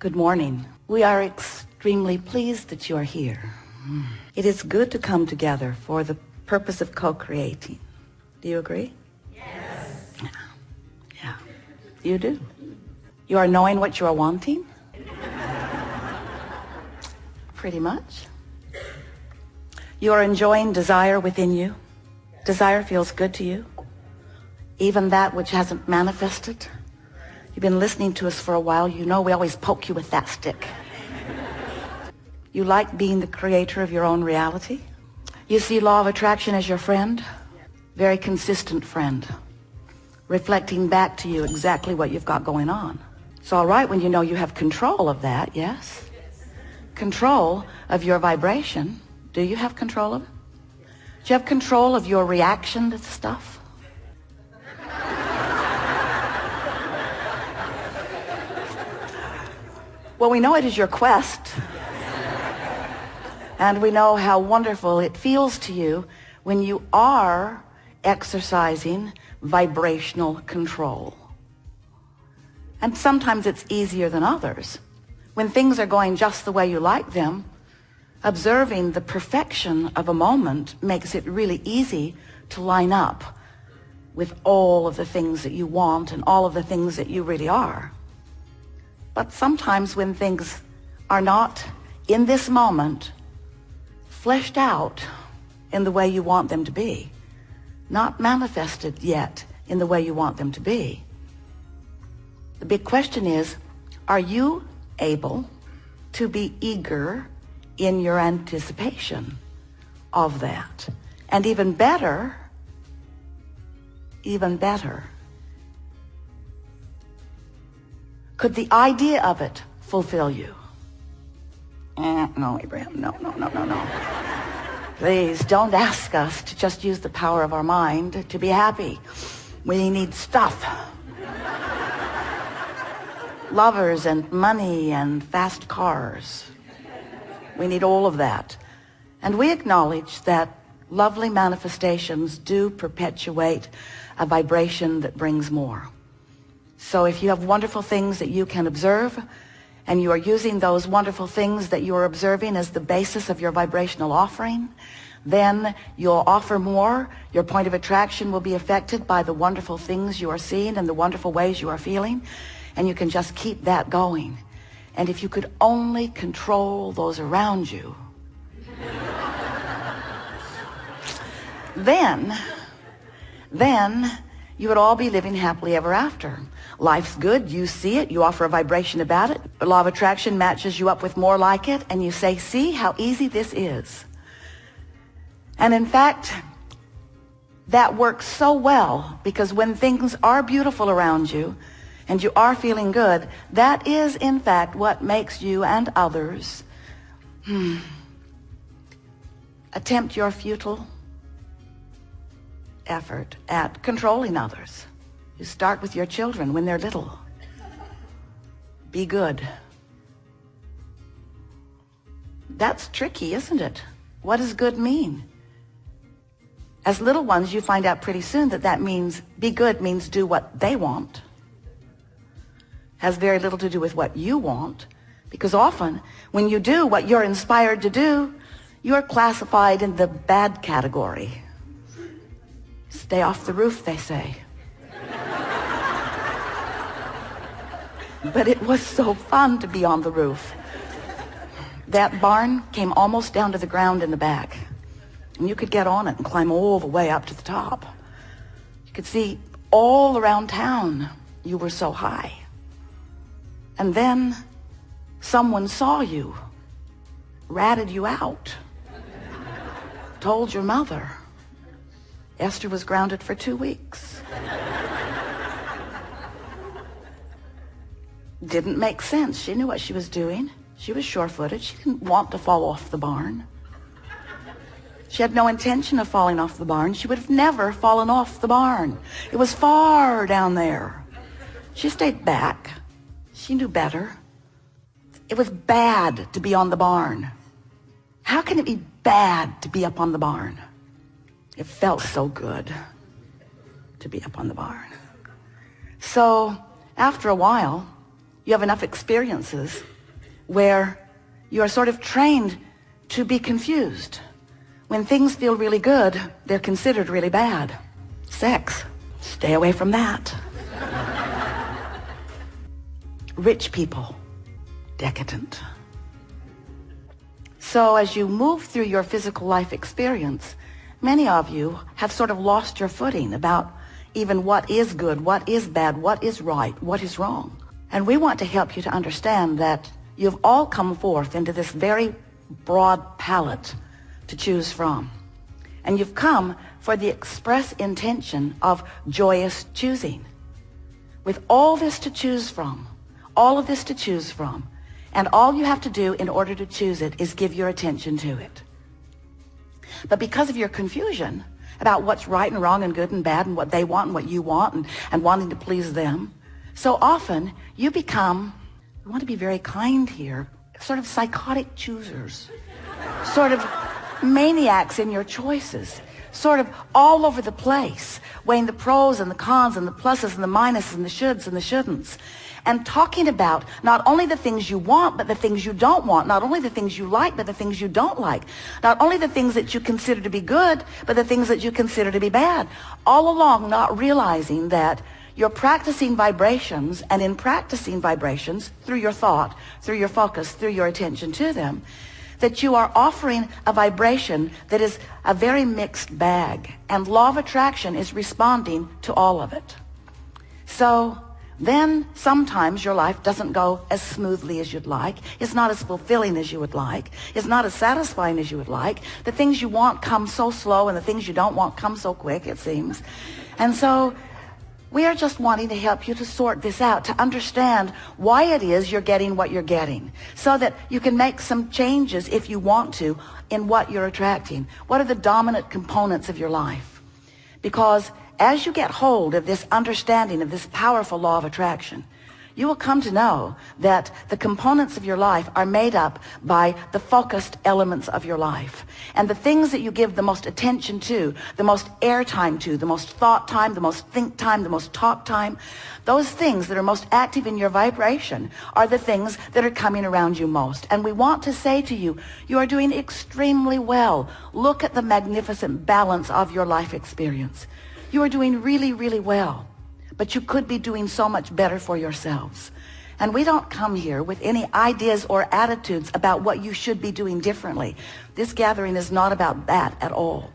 Good morning. We are extremely pleased that you are here. It is good to come together for the purpose of co-creating. Do you agree? Yes. Yeah. You do. You are knowing what you are wanting? Pretty much. You are enjoying desire within you. Desire feels good to you. Even that which hasn't manifested. You've been listening to us for a while. You know we always poke you with that stick. You like being the creator of your own reality. You see law of attraction as your friend. Very consistent friend. Reflecting back to you exactly what you've got going on. It's all right when you know you have control of that, yes? Control of your vibration. Do you have control of it? Do you have control of your reaction to stuff? Well, we know it is your quest. And we know how wonderful it feels to you when you are exercising vibrational control. And sometimes it's easier than others. When things are going just the way you like them, observing the perfection of a moment makes it really easy to line up with all of the things that you want and all of the things that you really are. But sometimes when things are not in this moment fleshed out in the way you want them to be, not manifested yet in the way you want them to be, the big question is, are you able to be eager in your anticipation of that? And even better, could the idea of it fulfill you? No, Abraham, no. Please don't ask us to just use the power of our mind to be happy. We need stuff. Lovers and money and fast cars. We need all of that. And we acknowledge that lovely manifestations do perpetuate a vibration that brings more. So if you have wonderful things that you can observe, and you are using those wonderful things that you are observing as the basis of your vibrational offering, then you'll offer more. Your point of attraction will be affected by the wonderful things you are seeing and the wonderful ways you are feeling, and you can just keep that going. And if you could only control those around you, then you would all be living happily ever after. Life's good, you see it, you offer a vibration about it. The law of attraction matches you up with more like it, and you say, see how easy this is. And in fact, that works so well, because when things are beautiful around you, and you are feeling good, that is in fact what makes you and others attempt your futile effort at controlling others. You start with your children when they're little. Be good. That's tricky, isn't it? What does good mean? As little ones, you find out pretty soon that means be good means do what they want. Has very little to do with what you want, because often when you do what you're inspired to do, you're classified in the bad category. Stay off the roof, they say. But it was so fun to be on the roof. That barn came almost down to the ground in the back, and you could get on it and climb all the way up to the top. You could see all around town. You were so high. And then someone saw you, ratted you out, told your mother. Esther was grounded for 2 weeks. Didn't make sense. She knew what she was doing. She was sure-footed. She didn't want to fall off the barn. She had no intention of falling off the barn. She would have never fallen off the barn. It was far down there. She stayed back. She knew better. It was bad to be on the barn. How can it be bad to be up on the barn? It felt so good to be up on the barn. So after a while, you have enough experiences where you are sort of trained to be confused. When things feel really good, they're considered really bad. Sex, stay away from that. Rich people, decadent. So as you move through your physical life experience, many of you have sort of lost your footing about even what is good, what is bad, what is right, what is wrong. And we want to help you to understand that you've all come forth into this very broad palette to choose from. And you've come for the express intention of joyous choosing. With all this to choose from, all of this to choose from, and all you have to do in order to choose it is give your attention to it. But because of your confusion about what's right and wrong and good and bad and what they want and what you want and wanting to please them, so often you become, I want to be very kind here, sort of psychotic choosers, sort of maniacs in your choices, sort of all over the place, weighing the pros and the cons and the pluses and the minuses and the shoulds and the shouldn'ts, and talking about not only the things you want, but the things you don't want, not only the things you like, but the things you don't like, not only the things that you consider to be good, but the things that you consider to be bad, all along not realizing that you're practicing vibrations, and in practicing vibrations, through your thought, through your focus, through your attention to them, that you are offering a vibration that is a very mixed bag, and law of attraction is responding to all of it. So then sometimes your life doesn't go as smoothly as you'd like. It's not as fulfilling as you would like. It's not as satisfying as you would like. The things you want come so slow, and the things you don't want come so quick, it seems. And so we are just wanting to help you to sort this out, to understand why it is you're getting what you're getting, so that you can make some changes if you want to in what you're attracting. What are the dominant components of your life? Because as you get hold of this understanding of this powerful law of attraction, you will come to know that the components of your life are made up by the focused elements of your life. And the things that you give the most attention to, the most airtime to, the most thought time, the most think time, the most talk time, those things that are most active in your vibration are the things that are coming around you most. And we want to say to you, you are doing extremely well. Look at the magnificent balance of your life experience. You are doing really, really well. But you could be doing so much better for yourselves. And we don't come here with any ideas or attitudes about what you should be doing differently. This gathering is not about that at all.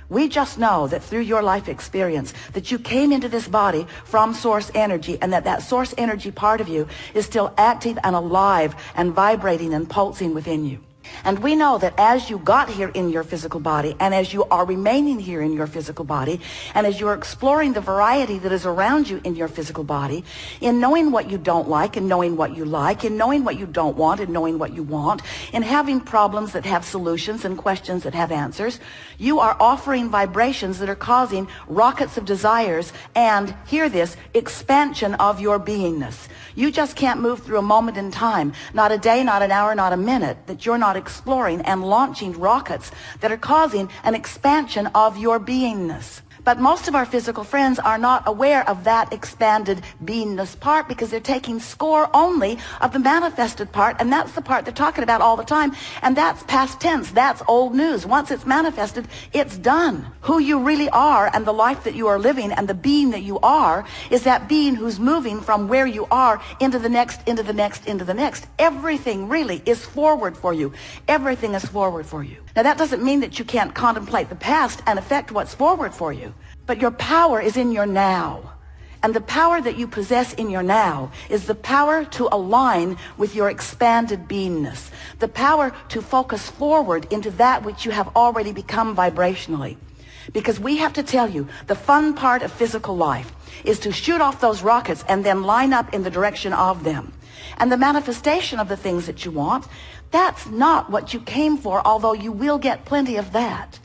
We just know that through your life experience, that you came into this body from source energy, and that source energy part of you is still active and alive and vibrating and pulsing within you. And we know that as you got here in your physical body, and as you are remaining here in your physical body, and as you're exploring the variety that is around you in your physical body, in knowing what you don't like and knowing what you like, in knowing what you don't want and knowing what you want, in having problems that have solutions and questions that have answers, you are offering vibrations that are causing rockets of desires and, hear this, expansion of your beingness. You just can't move through a moment in time, not a day, not an hour, not a minute, that you're not exploring and launching rockets that are causing an expansion of your beingness. But most of our physical friends are not aware of that expanded beingness part, because they're taking score only of the manifested part, and that's the part they're talking about all the time, and that's past tense. That's old news. Once it's manifested, it's done. Who you really are and the life that you are living and the being that you are is that being who's moving from where you are into the next, into the next, into the next. Everything really is forward for you. Everything is forward for you. Now, that doesn't mean that you can't contemplate the past and affect what's forward for you. But your power is in your now. And the power that you possess in your now is the power to align with your expanded beingness. The power to focus forward into that which you have already become vibrationally. Because we have to tell you, the fun part of physical life is to shoot off those rockets and then line up in the direction of them. And the manifestation of the things that you want, that's not what you came for, although you will get plenty of that.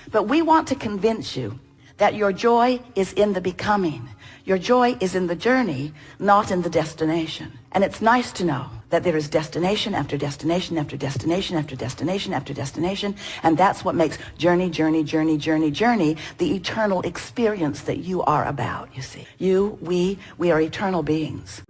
But we want to convince you that your joy is in the becoming. Your joy is in the journey, not in the destination. And it's nice to know that there is destination after destination after destination after destination after destination, and that's what makes journey, journey, journey, journey, journey the eternal experience that you are about, you see. We are eternal beings.